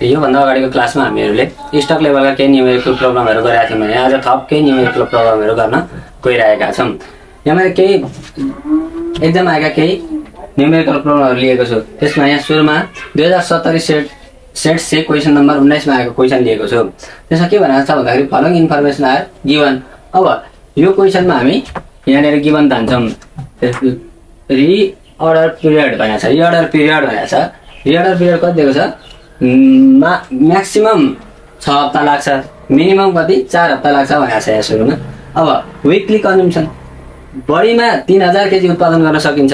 योभन्दा अगाडिको क्लासमा हामीहरूले स्टक लेभलका केही न्युमेरिकल प्रब्लमहरू गरेका थियौँ भने आज थप केही न्युमेरिकल प्रब्लमहरू गर्न गइरहेका छौँ। यहाँ मैले केही एक्जाम आएका केही न्युमेरिकल प्रब्लमहरू लिएको छु। त्यसमा यहाँ सुरुमा 2070 सेट से क्वेसन नम्बर 19 मा आएको क्वेसन लिएको छु। त्यसमा के भनेको छ भन्दाखेरि फलोइङ इन्फर्मेसन आर गिवन। अब यो क्वेसनमा हामी यहाँनिर गिवन तान्छौँ। रिअर्डर पिरियड भनेको छ, रिअर्डर पिरियड भनेको छ। रिअर्डर पिरियड कति दिएको छ? म्याक्सिमम 6 हप्ता लाग्छ, मिनिमम कति 4 हप्ता लाग्छ भनेको छ यहाँ सुरुमा। अब विकली कन्जम्सन बढीमा 3000 केजी उत्पादन गर्न सकिन्छ,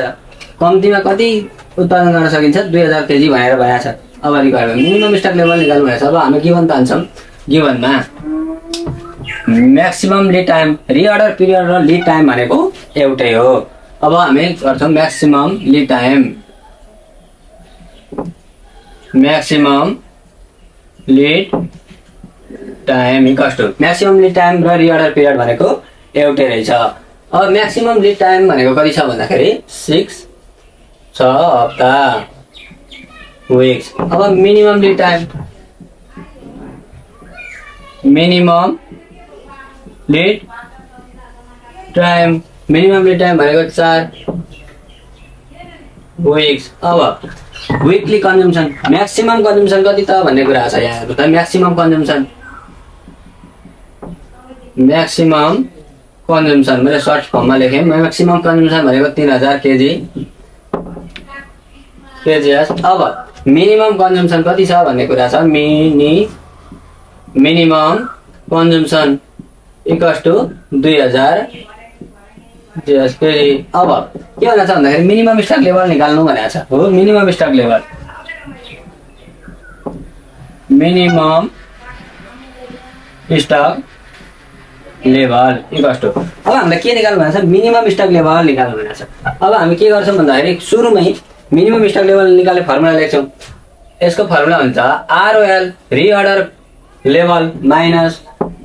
कम्तीमा कति उत्पादन गर्न सकिन्छ 2000 केजी भनेर भनेको छ। अब रिक्वायरमेन्ट मिनिमम स्टक लेभल निकाल्नु भनेको छ। अब हामी गिवन तान्छौँ। गिवनमा maximum lead time, reorder period र लिड टाइम भनेको एउटै हो। अब हामी गर्छौँ maximum lead time, maximum lead time equals to maximum lead time र रिअर्डर पिरियड भनेको एउटै रहेछ। अब म्याक्सिमम लिड टाइम भनेको कति छ भन्दाखेरि 6 हप्ता विक्स। अब minimum lead time, minimum lead time, minimum lead time भनेको 4 विक्स। अब विकली कन्जम्सन, म्याक्सिमम कन्जम्सन कति त भन्ने कुरा छ यहाँ हेर्नु त। म्याक्सिमम कन्जम्सन, म्याक्सिमम कन्जम्सन मैले सर्ट फर्ममा लेखेँ। म्याक्सिमम कन्जम्सन भनेको 3000 केजी केजीएस। अब मिनिमम कन्जम्सन कति छ भन्ने कुरा छ। Minimum consumption equals to 2000 KG. अब के भनेको छ भन्दाखेरि मिनिमम स्टक लेभल निकाल्नु भनेको छ। हो, minimum stock level, minimum stock level equals to. अब हामीलाई के निकाल्नु भनेको छ? मिनिमम स्टक लेभल निकाल्नु भनेको छ। अब हामी के गर्छौँ भन्दाखेरि सुरुमै मिनिमम स्टक लेभल निकाल्ने फर्मुला लेख्छौँ। यसको फर्मुला हुन्छ ROL reorder level minus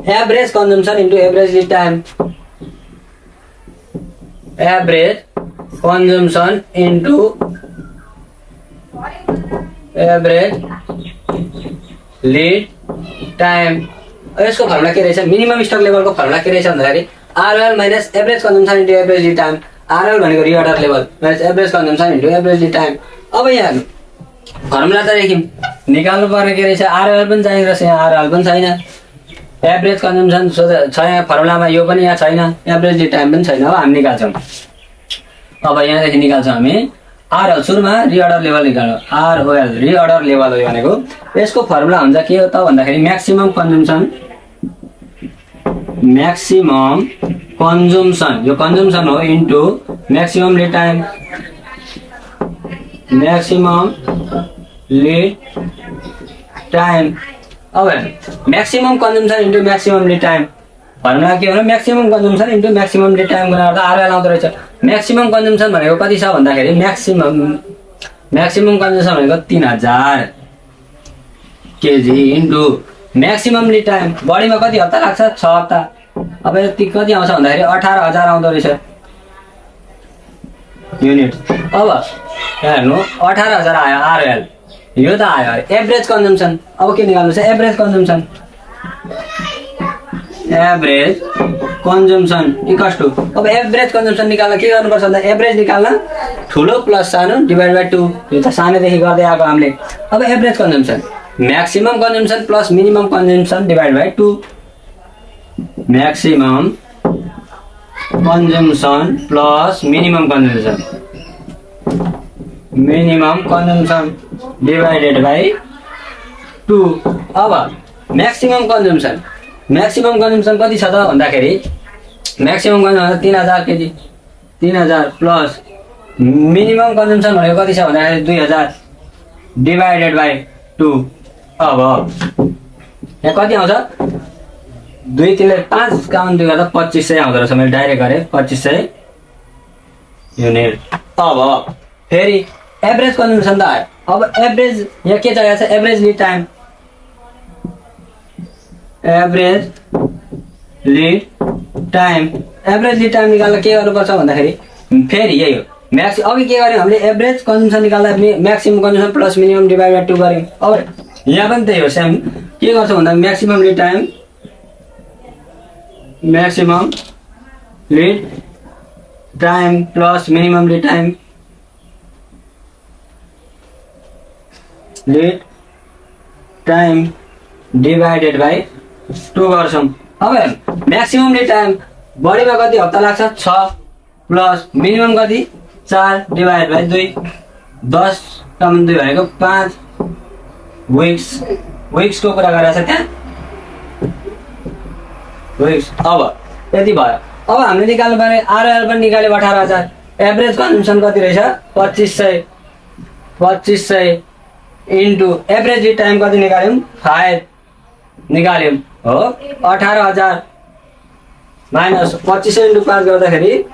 average consumption into average lead time, average consumption into average lead time. यसको फर्मुला के रहेछ? मिनिमम स्टक लेभलको फर्मुला के रहेछ भन्दाखेरि ROL minus average consumption into average lead time. ROL भनेको reorder level minus average consumption into average lead time. अब यहाँ फर्मुला त लेख्यौँ, निकाल्नु पर्ने के रहेछ? ROL पनि चाहिन्छ रहेछ, यहाँ ROL पनि छैन। एभरेज कन्जम्सन छ यहाँ फर्मुलामा, यो पनि यहाँ छैन। एभरेज लिड टाइम पनि छैन। अब हामी निकाल्छौँ। अब यहाँदेखि निकाल्छौँ हामी ROL। सुरुमा रिअर्डर लेभल निकाल्नु, ROL रिअर्डर लेभल हो भनेको। यसको फर्मुला हुन्छ के हो त भन्दाखेरि म्याक्सिमम कन्जम्सन, म्याक्सिमम कन्जम्सन, यो कन्जम्सन हो, into maximum lead time, maximum lead time. अब maximum consumption into maximum lead time formula के हो? Maximum consumption into maximum lead time गरेर ROL आउँदो रहेछ। म्याक्सिमम कन्जम्सन भनेको कति छ भन्दाखेरि म्याक्सिमम कन्जम्सन भनेको 3000 KG into maximum lead time बढीमा कति हप्ता लाग्छ? 6 हप्ता। अब यति कति आउँछ भन्दाखेरि 18000 आउँदो रहेछ युनिट। अब हेर्नु 18000 आयो ROL, यो त आयो। एभरेज कन्जम्सन अब के निकाल्नु छ? Average consumption, average consumption equals to. अब एभरेज कन्जम्सन निकाल्न के गर्नुपर्छ भन्दा एभरेज निकाल्न ठुलो प्लस सानो डिभाइड बाइ 2। यो त सानोदेखि गर्दै आएको हामीले। अब average consumption maximum consumption plus minimum consumption divide by 2, maximum consumption plus minimum consumption, minimum consumption divided by 2। अब म्याक्सिमम कन्जम्सन, म्याक्सिमम कन्जम्सन कति छ त भन्दाखेरि maximum consumption 3000 KG, 3000 plus minimum consumption भनेको कति छ भन्दाखेरि 2000 डिभाइडेड बाइ 2। अब यहाँ कति आउँछ? 2 3 5 काउन्ट गर्दा 2500 आउँदो रहेछ। मैले डाइरेक्ट गरेँ 2500 युनिट। अब फेरि एभरेज कन्जम्सन त आयो। अब एभरेज यहाँ के चाहिएको छ? Average lead time, average lead time. Average lead time निकाल्दा के गर्नुपर्छ भन्दाखेरि फेरि यही हो। अघि के गर्यौँ हामीले? एभरेज कन्जम्सन निकाल्दा maximum consumption plus minimum divide by 2 गर्यौँ। अब यहाँ पनि त्यही हो सेम। के गर्छ भन्दा maximum lead time plus minimum lead time divided by 2 गर्छौँ। अब म्याक्सिमम लिड टाइम बढीमा कति हप्ता लाग्छ 6 प्लस मिनिमम कति 4 डिभाइड बाई 2 10 टर्म 2 भनेको 5 विक्सको कुरा गरेको छ त्यहाँ विक्स। अब यति भयो। अब हामीले निकाल्नु पर्ने आरएल पनि निकाल्यो 18,000। एभरेज कन्जम्सन कति रहेछ 2500 इन्टु एभरेज लिड टाइम कति निकाल्यौँ 5 निकाल्यौँ हो। 18,000 माइनस 2500 इन्टु 5 गर्दाखेरि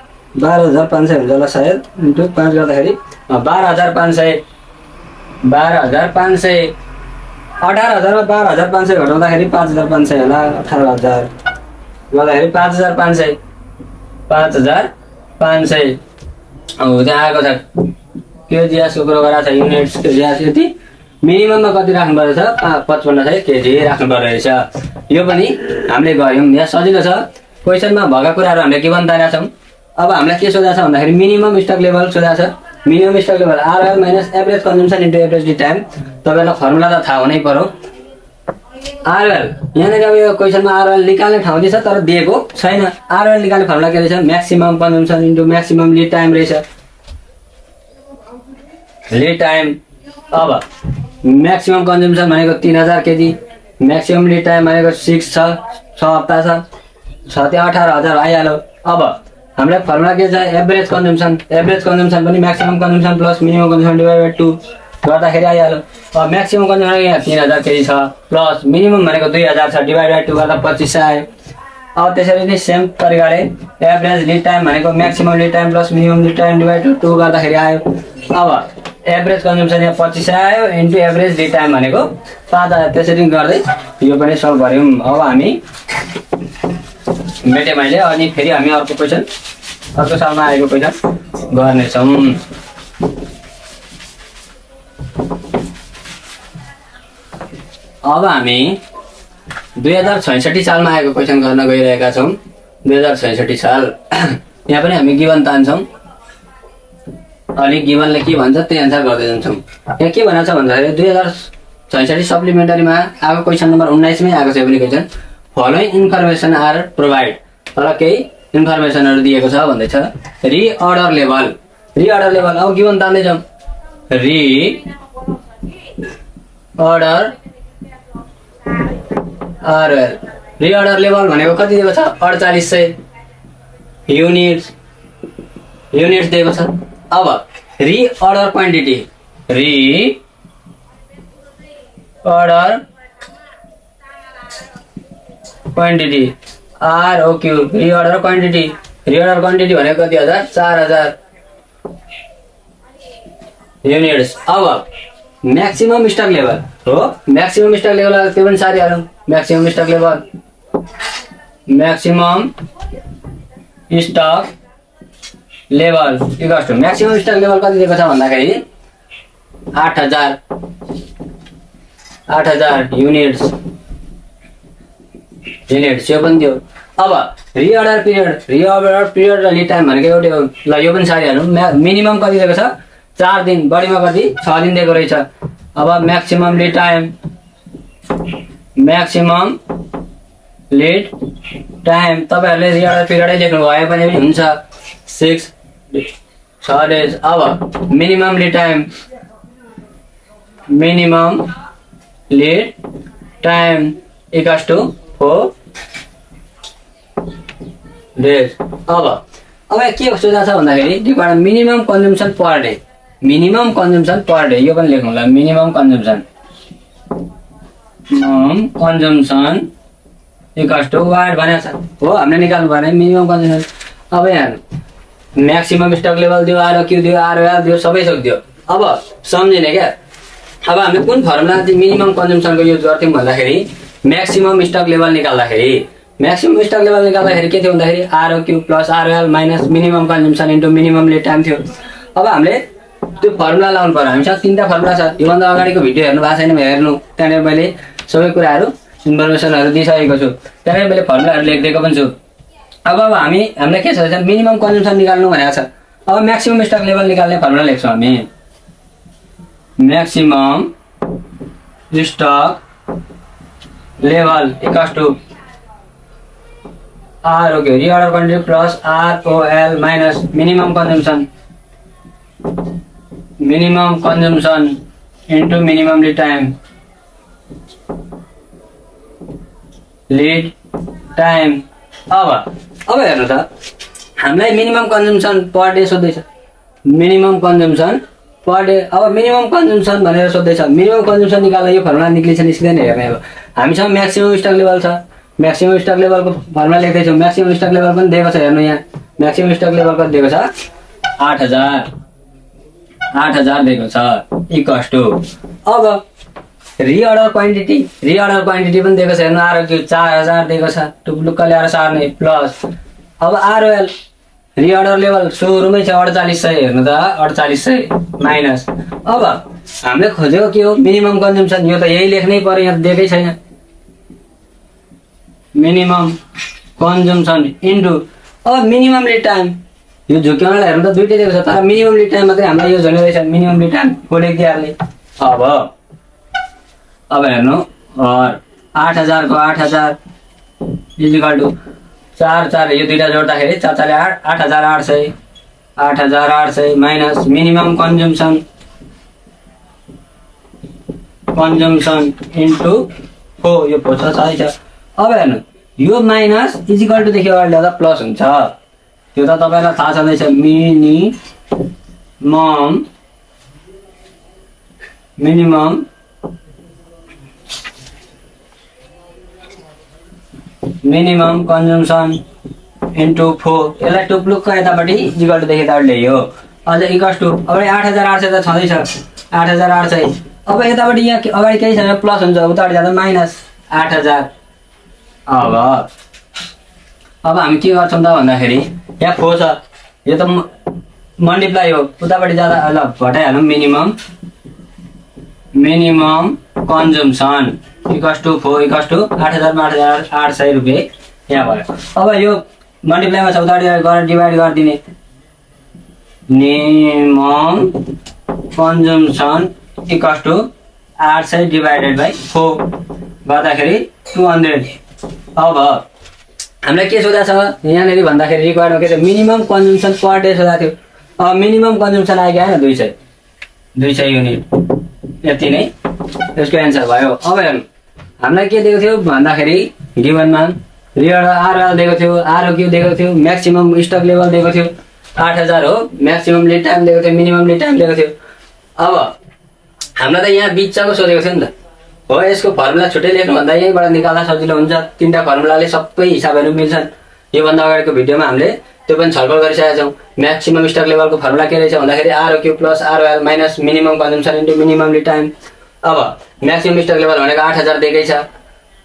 12,500 हुन्छ होला सायद। इन्टु 5 गर्दाखेरि 12,500 18,000 मा 12,500 घटाउँदाखेरि 5,500 होला। 18,000 गर्दाखेरि 5,500 हो त्यहाँ आएको छ। केजिएसको कुरो गराएको छ युनिट्स केजिएस यति मिनिमममा कति राख्नु परेछ 55 केजी राख्नु पर्ने रहेछ। यो पनि हामीले गऱ्यौँ। यहाँ सजिलो छ क्वेसनमा भएका कुराहरू हामीले के भन्न तानेका छौँ। अब हामीलाई के सोधेको छ भन्दाखेरि मिनिमम स्टक लेभल सोधेको छ। Minimum stock level RL minus average consumption into average lead time. तपाईँलाई फर्मुला त थाहा हुनै पर्यो। आरएल यहाँनिर अब यो क्वेसनमा आरएल निकाल्ने ठाउँ दिएछ तर दिएको छैन। आरएल निकाल्ने फर्मुला के रहेछ maximum consumption into maximum lead time रहेछ। लिड टाइम अब म्याक्सिमम कन्जम्सन भनेको 3,000 केजी, म्याक्सिमम लिड टाइम भनेको 6 हप्ता छ 18,000 आइहाल्यो। अब हामीलाई फर्मुला के छ एभरेज कन्जम्सन पनि maximum consumption plus minimum consumption divide by 2 गर्दाखेरि आइहाल्यो। अब म्याक्सिमम कन्जम्सन यहाँ 3,000 केजी छ प्लस मिनिमम भनेको 2,000 छ डिभाइड बाइ 2 गर्दा 2500 आयो। अब त्यसरी नै सेम तरिकाले एभरेज लिड टाइम भनेको maximum lead time plus minimum lead time divide 2 गर्दाखेरि आयो। अब एभरेज कन्जम्सन यहाँ 2500 आयो इन्टु एभरेज लिड टाइम भनेको 5,000। त्यसरी गर्दै यो पनि सल्भ गऱ्यौँ। अब हामी मेटेँ मैले। अनि फेरि हामी अर्को सालमा आएको क्वेसन गर्नेछौँ। अब हामी 2066 सालमा आएको क्वेसन गर्न गइरहेका छौँ। 2066 साल यहाँ पनि हामी गिभन तान्छौँ अनि गिभनले के भन्छ त्यही अनुसार गर्दै जान्छौँ। यहाँ के भनेको छ भन्दाखेरि 2066 सप्लिमेन्टरीमा आएको क्वेसन नम्बर 19 मै आएको छ पनि question following information are provide. तर केही इन्फर्मेसनहरू दिएको छ भन्दैछ। रिअर्डर लेभल अब गिभन तान्दैछौँ। रिअर्डर लेभल भनेको कति दिएको छ 4800 युनिट्स दिएको छ। अब रिअर्डर क्वान्टिटी आरओक्यू रिअर्डर क्वान्टिटी भनेको कति 4,000 युनिट्स। अब म्याक्सिमम स्टक लेभल हो। म्याक्सिमम स्टक लेभल त्यो पनि सारिहालौँ। Maximum stock level maximum stock level कति दिएको छ भन्दाखेरि 8,000 युनिट्स यो पनि दियो। अब रिअर्डर पिरियड र लिड टाइम भनेको एउटै हो। ल यो पनि सारिहालौँ। मिनिमम कति दिएको छ 4 दिन, बढीमा कति 6 दिन दिएको रहेछ। अब म्याक्सिमम लिड तपाईँहरूले रिअर्डर पिरियडै लेख्नु भए पनि हुन्छ 6 डेज। अब minimum lead time equals to 4 days. अब के सोचेको छ भन्दाखेरि मिनिमम कन्जम्सन पर डे यो पनि लेख्नु होला। Minimum consumption equals to what भनेको छ हो। हामीले निकाल्नु पर्ने मिनिमम कन्जम्सन। अब यहाँ म्याक्सिमम स्टक लेभल दियो, आरओक्यू दियो, आरओएल दियो, सबै थोक दियो। अब सम्झिने क्या। अब हामीले कुन फर्मुला चाहिँ मिनिमम कन्जम्सनको युज गर्थ्यौँ भन्दाखेरि म्याक्सिमम स्टक लेभल निकाल्दाखेरि के थियो भन्दाखेरि ROQ plus ROL minus minimum consumption into minimum lead time थियो। अब हामीले त्यो फर्मुला लाउनु पर्यो। हामीसँग 3टा फर्मुला छ। योभन्दा अगाडिको भिडियो हेर्नु भएको छैन भने हेर्नु, त्यहाँनिर मैले सबै कुराहरू इन्फर्मेसनहरू दिइसकेको छु। त्यहाँनिर मैले फर्मुलाहरू लेखिदिएको पनि छु। अब हामीलाई के छ भने मिनिमम कन्जम्सन निकाल्नु भनेको छ। अब म्याक्सिमम स्टक लेभल निकाल्ने फर्मुला लेख्छौँ हामी। Maximum stock level equals to ROQ reorder quantity plus ROL minus minimum consumption into minimum lead time अब हेर्नु त हामीलाई मिनिमम कन्जम्सन पर डे सोध्दैछ। Minimum consumption per day. अब मिनिमम कन्जम्सन भनेर सोध्दैछ। मिनिमम कन्जम्सन निकाल्दा यो फर्मुला निस्किँदैन हेर्ने। अब हामीसँग म्याक्सिमम स्टक लेभल छ। म्याक्सिमम स्टक लेभलको फर्मुला लेख्दैछौँ। म्याक्सिमम स्टक लेभल पनि दिएको छ हेर्नु यहाँ। म्याक्सिमम स्टक लेभल कति दिएको छ 8000 दिएको छ इक्वल्स टु अब रिअर्डर क्वान्टिटी पनि दिएको छ हेर्नु। ROQ 4000 दिएको छ। टुप्लुक्क ल्याएर सार्ने प्लस अब ROL रिअर्डर लेभल सुरुमै छ 4800 हेर्नु त 4800 माइनस अब हामीले खोजेको के हो मिनिमम कन्जम्सन। यो त यही लेख्नै पर्यो, यहाँ दिएकै छैन। मिनिमम कन्जम्सन इन्टु अब मिनिमम लिड टाइम। यो झुक्याउनलाई हेर्नु त दुइटै दिएको छ, तर मिनिमम लिड टाइम मात्रै हामीलाई यो झन्डै रहेछ। मिनिमम लिड टाइम को लेखिदिइहाल्ने। अब हेर्नु 8000 को 8000 इक्वल टु 4 यो दुईटा जोड्दाखेरि 4 4 8800 माइनस मिनिमम कन्जम्सन इन्टु हो यो फोर्स छ। अब हेर्नु यो माइनस इक्वल टु देखि अगाडि ल्याउँदा प्लस हुन्छ। त्यो त तपाईँलाई थाहा छँदैछ। मिनिमम कन्जम्सन इन्टु 4 यसलाई टुप्लुक्क यतापट्टि इक्वल टु देखि यतापट्टि ल्याइयो। अझ इक्वल्स टु अब 8800 त छँदैछ 8800। अब यतापट्टि यहाँ अगाडि केही छैन प्लस हुन्छ, उतापट्टि जाँदा माइनस 8000। अब हामी के गर्छौँ त भन्दाखेरि यहाँ 4 छ, यो त मल्टिप्लाई हो, उतापट्टि जाँदा ल घटाइहालौँ। Minimum consumption equals to 4 equals to 8000 मा 8800 रुपियाँ यहाँ भयो। अब यो मल्टिप्लाईमा छ, उतापट्टि गरेर डिभाइड गरिदिने। Minimum consumption equals to 800 divided by 4 गर्दाखेरि 200। अब हामीलाई के सोधा छ यहाँनिर भन्दाखेरि रिक्वायर्डमा के छ मिनिमम कन्जम्सन पर डे सोधा थियो। अब मिनिमम कन्जम्सन आइगयो होइन 200 युनिट, यति नै यसको एन्सर भयो। अब हेर्नु हामीलाई के दिएको थियो भन्दाखेरि गिभनमा रिअर्डर ROL दिएको थियो, ROQ दिएको थियो, म्याक्सिमम स्टक लेभल दिएको थियो 8000 हो, म्याक्सिमम लिड टाइम दिएको थियो, मिनिमम लिड टाइम दिएको थियो। अब हामीलाई त यहाँ बिचको सोधेको थियो नि त हो। यसको फर्मुला छुट्टै लेख्नु भन्दा यहीँबाट निकाल्दा सजिलो हुन्छ। 3टा फर्मुलाले सबै हिसाबहरू मिल्छन्। योभन्दा अगाडिको भिडियोमा हामीले त्यो पनि छलफल गरिसकेका छौँ। म्याक्सिमम स्टक लेभलको फर्मुला के रहेछ भन्दाखेरि ROQ plus ROL minus minimum consumption into minimum lead time. अब म्याक्सिमम स्टक लेभल भनेको 8000 दिएकै छ,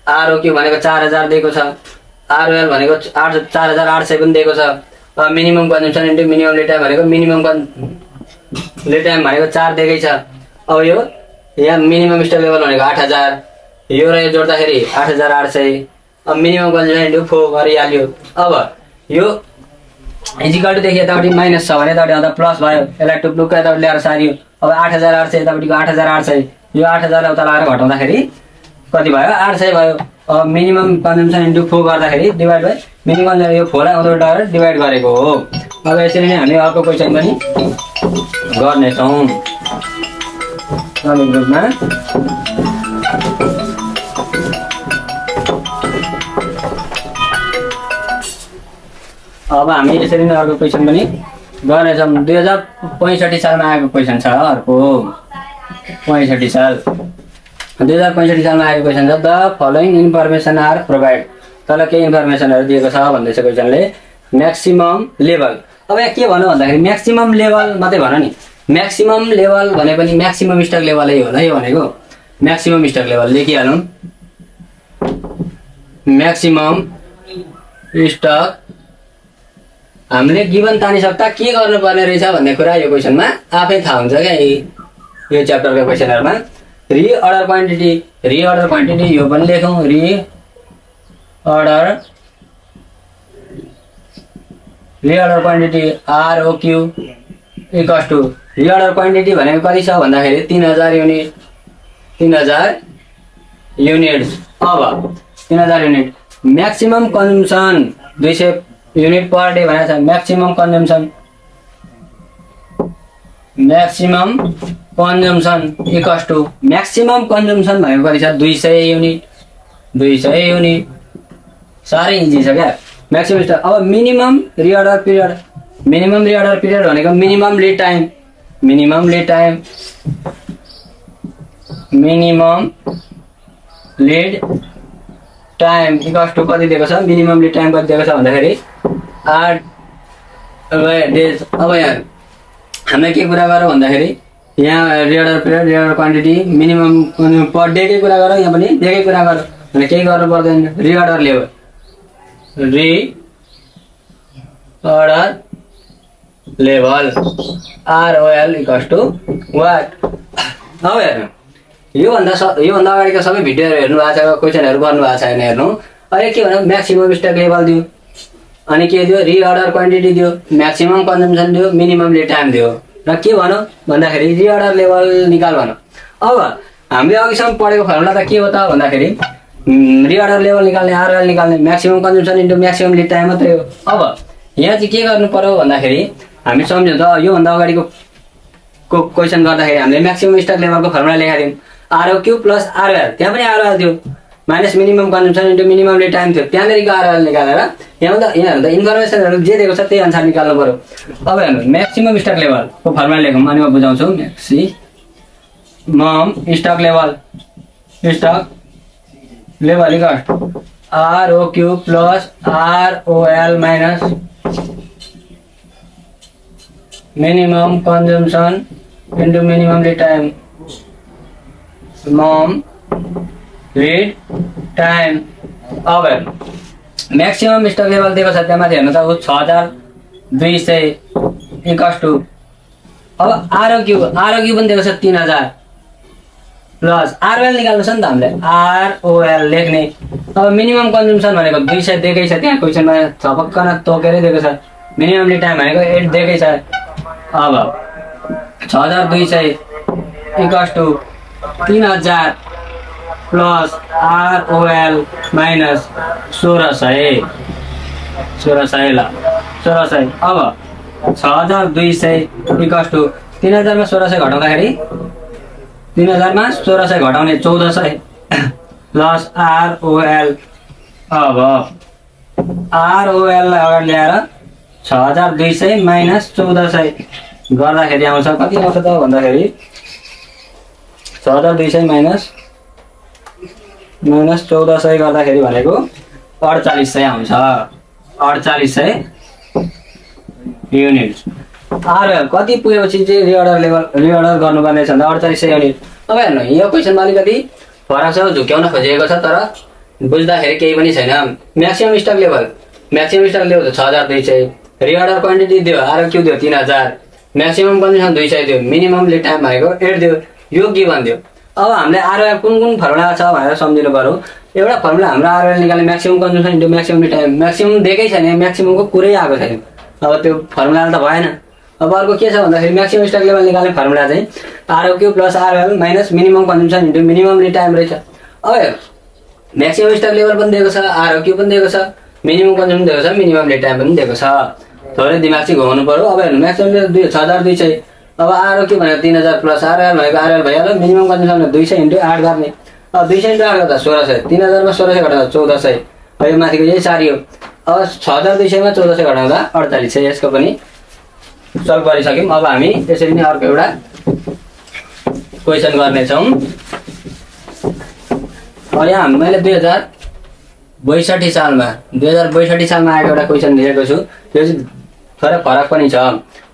ROQ भनेको 4000 दिएको छ, ROL भनेको 4800 पनि दिएको छ। अब minimum consumption into minimum lead time भनेको लिड टाइम भनेको 4 दिएकै छ। अब यो यहाँ मिनिमम स्टक लेभल भनेको 8000, यो र यो जोड्दाखेरि 8800। अब मिनिमम कन्जम्सन इन्टु 4 गरिहाल्यो। अब यो इक्वल टु देखि यतापट्टि माइनस छ भने यतापट्टि आउँदा प्लस भयो, यसलाई टुप्लुक्क यतापट्टि ल्याएर सारियो। अब 8800 यतापट्टिको 8800, यो 8000 उता लगाएर घटाउँदाखेरि कति भयो 800 भयो। अब मिनिमम कन्जम्सन इन्टु 4 गर्दाखेरि डिभाइड बाई मिनिमम यो 4 लाई उता लगाएर डिभाइड गरेको हो। अब यसरी नै हामी अर्को क्वेसन पनि गर्नेछौँ। ग्रुपमा अब हामी यसरी नै अर्को क्वेसन पनि गर्नेछौँ। 2065 सालमा आएको क्वेसन छ। अर्को 65 साल 2065 सालमा आएको क्वेसन छ। The following information are provide. तल केही इन्फर्मेसनहरू दिएको छ भन्दैछ क्वेसनले। Maximum level. अब यहाँ के भन्नु भन्दाखेरि म्याक्सिमम लेभल मात्रै भन नि। म्याक्सिमम लेभल भने पनि म्याक्सिमम स्टक लेभलै होला यो भनेको। म्याक्सिमम स्टक लेभल लेखिहालौँ। म्याक्सिमम स्टक हामीले गिभन तानिसक्दा के गर्नुपर्ने रहेछ भन्ने कुरा यो क्वेसनमा आफै थाहा हुन्छ क्या यो च्याप्टरको क्वेसनहरुमा। रिअर्डर क्वान्टिटी यो पनि लेखौँ। Reorder quantity आरओक्यू equals to reorder quantity भनेको कति छ भन्दाखेरि 3000 युनिट 3000 युनिट्स। अब 3000 unit maximum consumption 200 unit per day भनेको छ। Maximum consumption equals to maximum consumption भनेको कति छ 200 युनिट। साह्रै इजी छ क्या म्याक्सिमम स्टक। अब मिनिमम रिअर्डर पिरियड भनेको minimum lead time equals to कति दिएको छ मिनिमम लिड टाइम कति दिएको छ भन्दाखेरि 8 डेज। अब यहाँ हामीले के कुरा गरौँ भन्दाखेरि यहाँ रिअर्डर क्वान्टिटी मिनिमम पर डेकै कुरा गरौँ। यहाँ पनि डेकै कुरा गरौँ भने केही गर्नु पर्दैन। Reorder level ROL equals to what. अब हेर्नु योभन्दा अगाडिको सबै भिडियोहरू हेर्नु भएको छ, क्वेसनहरू गर्नु भएको छ भने हेर्नु। अहिले के भन्नु म्याक्सिमम स्टक लेभल दियो, अनि के दियो रिअर्डर क्वान्टिटी दियो, म्याक्सिमम कन्जम्सन दियो, मिनिमम लिड टाइम दियो र के भनौँ भन्दाखेरि रिअर्डर लेभल निकाल भनौँ। अब हामीले अघिसम्म पढेको फर्मुला त के हो त भन्दाखेरि रिअर्डर लेभल निकाल्ने ROL निकाल्ने maximum consumption into maximum lead time मात्रै हो। अब यहाँ चाहिँ के गर्नु पर्यो भन्दाखेरि हामी सम्झौँ त योभन्दा अगाडिको क्वेसन गर्दाखेरि हामीले म्याक्सिमम स्टक लेभलको फर्मुला लेखेका थियौँ ROQ प्लस ROL। त्यहाँ पनि ROL थियो minus minimum consumption into minimum lead time थियो। त्यहाँनिरको ROL निकालेर यहाँ त इन्फर्मेसनहरू जे दिएको छ त्यही अनुसार निकाल्नु पर्यो। अब हेर्नु म्याक्सिमम स्टक लेभलको फर्मुला लेखौँ अनि म बुझाउँछु। Maximum stock level equals ROQ plus ROL minus minimum consumption into minimum lead time अब हेर्नु म्याक्सिमम स्टक लेभल दिएको छ त्यहाँ माथि हेर्नु त 6200 इक्वल्स टु अब ROQ पनि दिएको छ 3000 प्लस ROL निकाल्नु छ नि त हामीले ROL लेख्ने। अब मिनिमम कन्जम्सन भनेको 200 दिएकै छ त्यहाँ क्वेसनमा छपक्कन तोकेरै दिएको छ। मिनिमम लिड टाइम भनेको 8 दिएकै छ। अब 6200 equals to 3000 plus ROL minus 1600 ल 1600। अब 6200 इक्वल्स टु 3000 मा 1600 घटाउँदाखेरि 3000 मा 1600 घटाउने 1400 प्लस ROL। अब ROL लाई अगाडि ल्याएर 6200 माइनस 1400 गर्दाखेरि आउँछ कति आउँछ त भन्दाखेरि 6200 माइनस 1400 गर्दाखेरि भनेको 4800 आउँछ। 4800 युनिट। ROL कति पुगेपछि चाहिँ रिअर्डर गर्नुपर्ने छ भन्दा 4800 युनिट। अब हेर्नु यो क्वेसनमा अलिकति फरक छ, झुक्याउन खोजिएको छ तर बुझ्दाखेरि केही पनि छैन। Maximum stock level 6200, reorder quantity दियो ROQ दियो 3000, म्याक्सिमम कन्जम्सन 200 दियो, मिनिमम लिड टाइम भनेको 8 दियो, यो गिभन दियो। अब हामीले ROL कुन फर्मुला छ भनेर सम्झिनु पर्यो। एउटा फर्मुला हाम्रो ROL निकाल्ने maximum consumption into maximum lead time. Maximum दिएकै छैन, म्याक्सिममको कुरै आएको छैन। अब त्यो फर्मुला त भएन। अब अर्को के छ भन्दाखेरि म्याक्सिमम स्टक लेभल निकाल्ने फर्मुला चाहिँ ROQ plus ROL minus minimum consumption into minimum lead time रहेछ। अब म्याक्सिमम स्टक लेभल पनि दिएको छ, ROQ पनि दिएको छ, मिनिमम कन्जम्सन दिएको छ, मिनिमम लिड टाइम पनि दिएको छ। थोरै दिमाग चाहिँ घुमाउनु पर्यो। अब हेर्नु म्याक्सिमम 6200, अब ROQ भनेको 3000 प्लस ROL भनेको ROL भइहाल्यो, मिनिमम कन्जम्सन 200 इन्टु 8 गर्ने। अब 200 इन्टु 8 गर्दा 1600, 3000 मा 1600 घटाउँदा 1400, अब यो माथिको यही सारियो। अब 6200 मा 1400 घटाउँदा 4800। यसको पनि सल्भ गरिसक्यौँ। अब हामी यसरी नै अर्को एउटा क्वेसन गर्नेछौँ। अब यहाँ मैले 2062 सालमा आएको एउटा क्वेसन लेखेको छु। त्यो चाहिँ थोरै फरक पनि छ,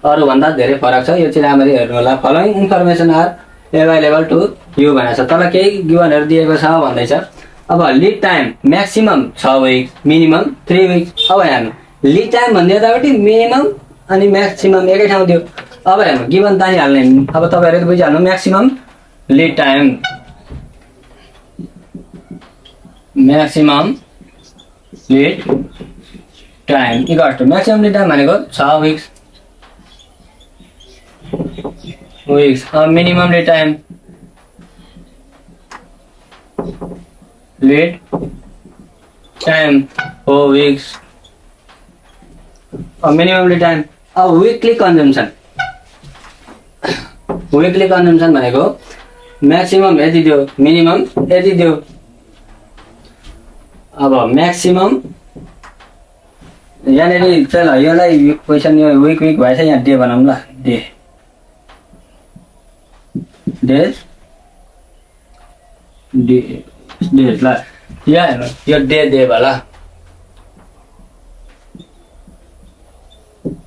अरूभन्दा धेरै फरक छ। यो चाहिँ राम्ररी हेर्नु होला। Following information are available to you भनेको छ, तल केही गिभनहरू दिएको छ भन्दैछ। अब lead time maximum 6 week, minimum 3 week. अब हेर्नु लिड टाइम भन्ने यतापट्टि मिनिमम अनि म्याक्सिमम एकै ठाउँ दियो। अब हेर्नु गिभन तानिहाल्ने, अब तपाईँहरूले बुझिहाल्नु maximum lead time, maximum lead time equals to maximum lead time भनेको 6 विक्स, मिनिमम लिड टाइम हो विक्स, मिनिमम लिड टाइम। अब विकली कन्जम्सन भनेको म्याक्सिमम यति दियो, मिनिमम यति दियो। अब म्याक्सिमम यहाँनिर चल यसलाई क्वेसन यो विक भएछ, यहाँ डे बनाऊँ ल, डेज ल, यहाँ हेर्नु यो डे होला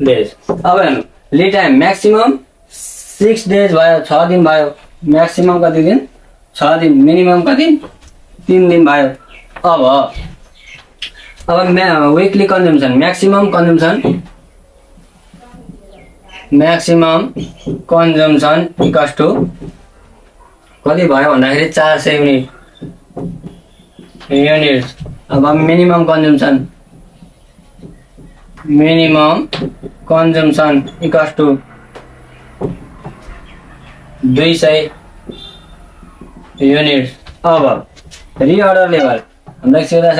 डेज। अब हेर्नु लिड टाइम म्याक्सिमम 6 डेज भयो, 6 दिन भयो, म्याक्सिमम कति दिन 6 दिन, मिनिमम कति 3 दिन भयो। अब weekly consumption maximum consumption equals to कति भयो भन्दाखेरि 400 युनिट्स। अब minimum consumption equals to 200 units. अब रिअर्डर लेभल हामीलाई सिधा छ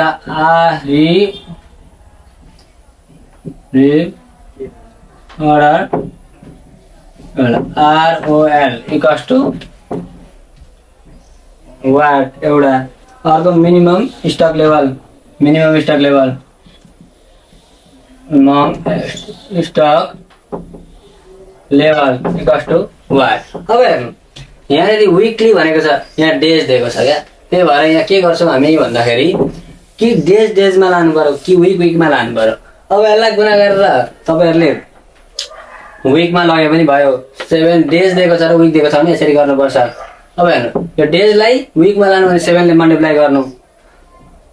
ROL इक्वल्स टु वाट एउटा। अर्को minimum stock level equals to what. अब हेर्नु यहाँनिर विकली भनेको छ, यहाँ डेज दिएको छ क्या, त्यही भएर यहाँ के गर्छौँ हामी भन्दाखेरि कि डेजमा लानु पर्यो कि विकमा लानु पर्यो। अब यसलाई गुणा गरेर तपाईँहरूले विकमा लगे पनि भयो, 7 डेज दिएको छ र विक दिएको छ भने यसरी गर्नुपर्छ। अब हेर्नु यो डेजलाई विकमा लानु भने 7 ले मल्टिप्लाई गर्नु।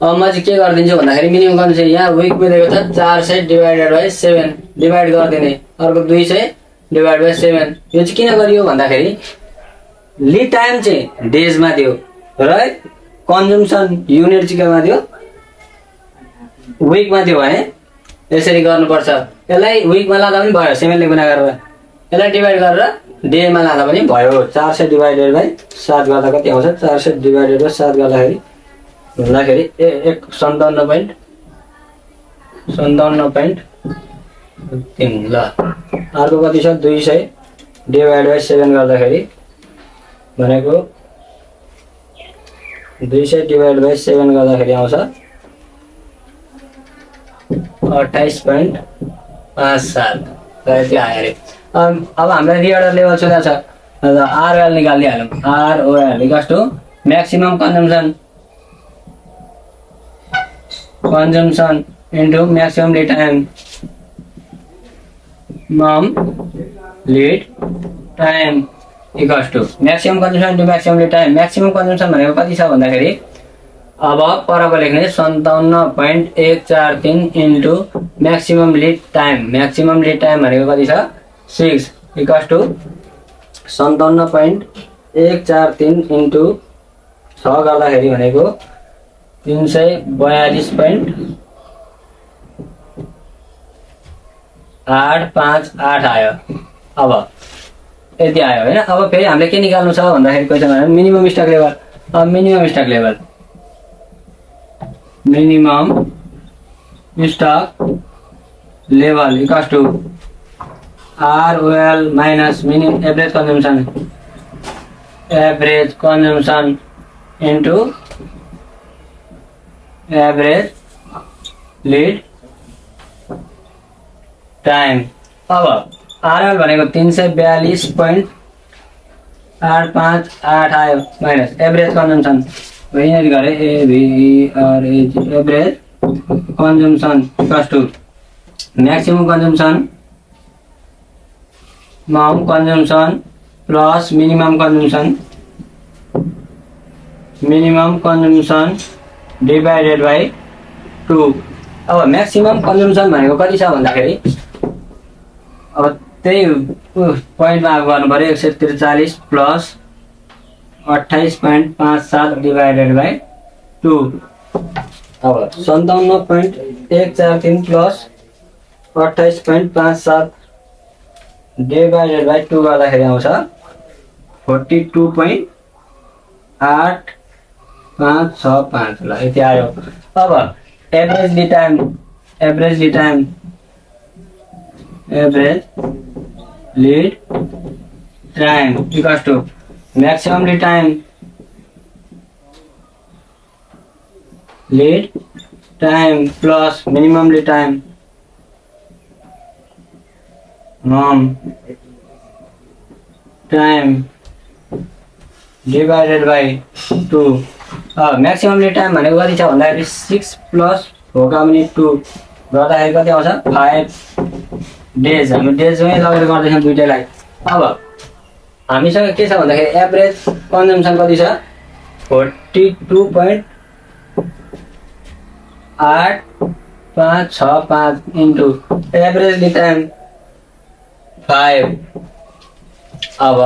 अब म चाहिँ के गरिदिन्छु भन्दाखेरि मिनिमम गर्नु चाहिँ यहाँ विकमा दिएको छ 400 डिभाइडेड बाई 7 डिभाइड गरिदिने, अर्को 200 डिभाइड बाई 7। यो चाहिँ किन गरियो भन्दाखेरि लिड टाइम चाहिँ डेजमा दियो र कन्जम्सन युनिट चाहिँ केमा दियो विकमा दियो भने यसरी गर्नुपर्छ। यसलाई विकमा लाँदा पनि भयो 7 ले गुणा गरेर, यसलाई डिभाइड गरेर डेमा लाँदा पनि भयो। 400 डिभाइडेड बाई 7 गर्दा कति आउँछ, 400 डिभाइडेड बाई 7 गर्दाखेरि 57.3 ल। अर्को कति छ 200 डिभाइड बाई 7 गर्दाखेरि भनेको 200 डिभाइड बाई 7 गर्दाखेरि आउँछ 28.57 यति आयो अरे। अब हामीलाई रिअर्डर लेभल सोधा छ, ROL निकालिहालौँ। ROL equals to maximum consumption into maximum lead time equals to maximum consumption into maximum lead time. Maximum consumption भनेको कति छ भन्दाखेरि अब परको लेख्ने 57.143 इन्टु म्याक्सिमम लिड टाइम भनेको कति छ 6 इक्वल्स टु 57.143 इन्टु 6 गर्दाखेरि भनेको 342.858 आयो। अब यति आयो होइन। अब फेरि हामीले के निकाल्नु छ भन्दाखेरि क्वेसनमा मिनिमम स्टक लेभल। अब minimum stock level equals to ROL minus minimum average consumption into average lead time. अब ROL भनेको 342.858 आयो माइनस एभरेज कन्जम्सन यहीँनिर गरे average consumption equals to maximum consumption plus minimum consumption divided by 2 अब maximum consumption भनेको कति छ भन्दाखेरि अब त्यही पोइन्टमा गर्नु पऱ्यो 143 प्लस 28.57 डिभाइडेड बाई 2। अब 57.143 प्लस 28.57 डिभाइडेड बाई 2 गर्दाखेरि आउँछ 42.8565। ल यति आयो। अब averagely time equals to maximum lead time plus minimum lead time divided by 2। maximum lead time भनेको कति छ भन्दाखेरि 6 प्लस 4 का पनि 2 गर्दाखेरि कति आउँछ 5 डेज। हामी डेजमै लगेर गर्दैछौँ दुईटैलाई। अब हामीसँग के छ भन्दाखेरि एभरेज कन्जम्सन कति छ 42.8565 इन्टु एभरेज लिड टाइम 5। अब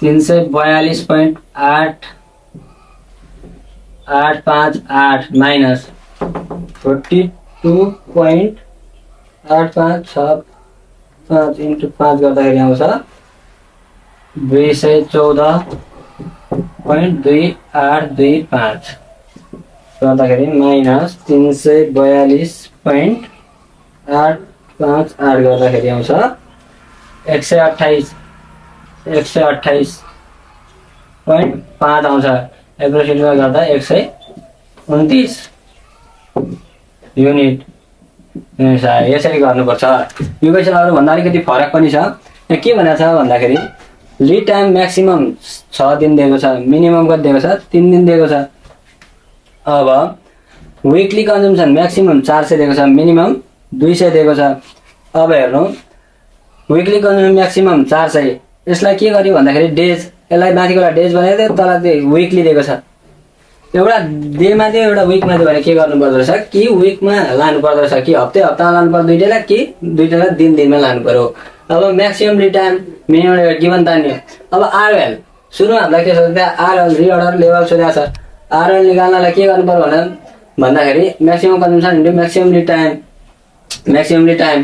342.8858 माइनस 42.8565 इन्टु 5 गर्दाखेरि आउँछ 214.2825 गर्दाखेरि माइनस 342.858 गर्दाखेरि आउँछ 128.5 आउँछ। एप्रोक्सिमेटमा गर्दा 129 युनिट यसरी गर्नुपर्छ। यो क्वेसन अरूभन्दा अलिकति फरक पनि छ। के भनेको छ भन्दाखेरि लिड टाइम म्याक्सिमम 6 दिन दिएको छ, मिनिमम कति दिएको छ 3 दिन दिएको छ। अब विकली कन्जम्सन म्याक्सिमम 400 दिएको छ, मिनिमम 200 दिएको छ। अब हेर्नु विकली कन्जम्सन म्याक्सिमम 400 यसलाई के गर्यो भन्दाखेरि डेज, यसलाई माथिकोलाई डेज बनाइदियो, तल चाहिँ विकली दिएको छ। एउटा डेमा दियो एउटा विकमा दियो भने के गर्नु पर्दो रहेछ कि विकमा लानु पर्दो रहेछ कि हप्तामा लानु पर्छ दुईटैलाई कि दुईटैलाई दिनमा लानु पर्यो। अब maximum lead time minimum given तान्यो। अब आरएल सुरुमा हामीलाई के सोध्दा आरएल रिअर्डर लेभल सोधेको छ। आरएल निकाल्नलाई के गर्नु पर्यो भन्दाखेरि maximum consumption into maximum lead time.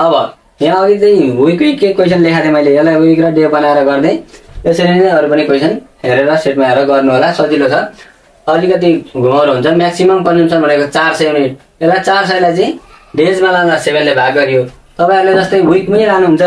अब यहाँ अघि चाहिँ विककै के क्वेसन लेखाएको थिएँ मैले, यसलाई विक र डे बनाएर गर्दै यसरी नै अरू पनि क्वेसन हेरेर सेटमा हेरेर गर्नु होला, सजिलो छ। अलिकति घुमाउरो हुन्छ। म्याक्सिमम कन्जम्सन भनेको 400 युनिट, यसलाई 400 लाई चाहिँ डेजमा लाँदा 7 ले भाग गरियो। तपाईहरुले जस्तै विकमै लानुहुन्छ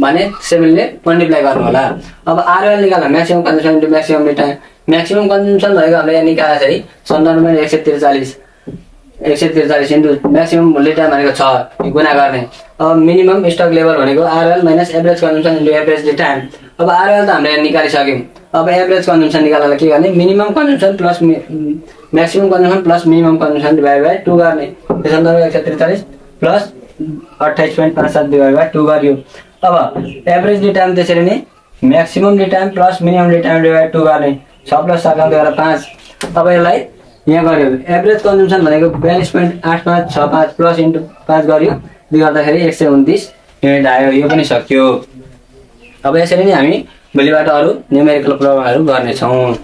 भने 7 ले मल्टिप्लाई गर्नु होला। अब आरएल निकाल्न maximum consumption into maximum lead time. Maximum consumption भनेको हामीले यहाँ निकालेको छ है 97.143 इन्टु म्याक्सिमम लिड टाइम भनेको 6 गुणा गर्ने। अब मिनिमम स्टक लेभल भनेको RL minus average consumption into average lead time. अब आरएल त हामीले निकालिसक्यौं। अब एभरेज कन्जम्सन निकाल्नलाई के गर्ने, minimum consumption plus maximum consumption plus minimum consumption divide by 2 गर्ने। त्यसो भने 143 प्लस 28.57 डिभाइड बाइ 2 गरियो। अब एभरेज लिड टाइम त्यसरी नै maximum lead time plus minimum lead time divide 2 गर्ने। 6 प्लस 7 गरेर 5। अब यसलाई यहाँ गर्यो एभरेज कन्जम्सन भनेको 42.8565 प्लस इन्टु 5 गरियो, दुई गर्दाखेरि 129 युनिट आयो। यो पनि सक्यो। अब यसरी नै हामी भोलिबाट अरु न्युमेरिकल प्रब्लमहरु गर्नेछौं।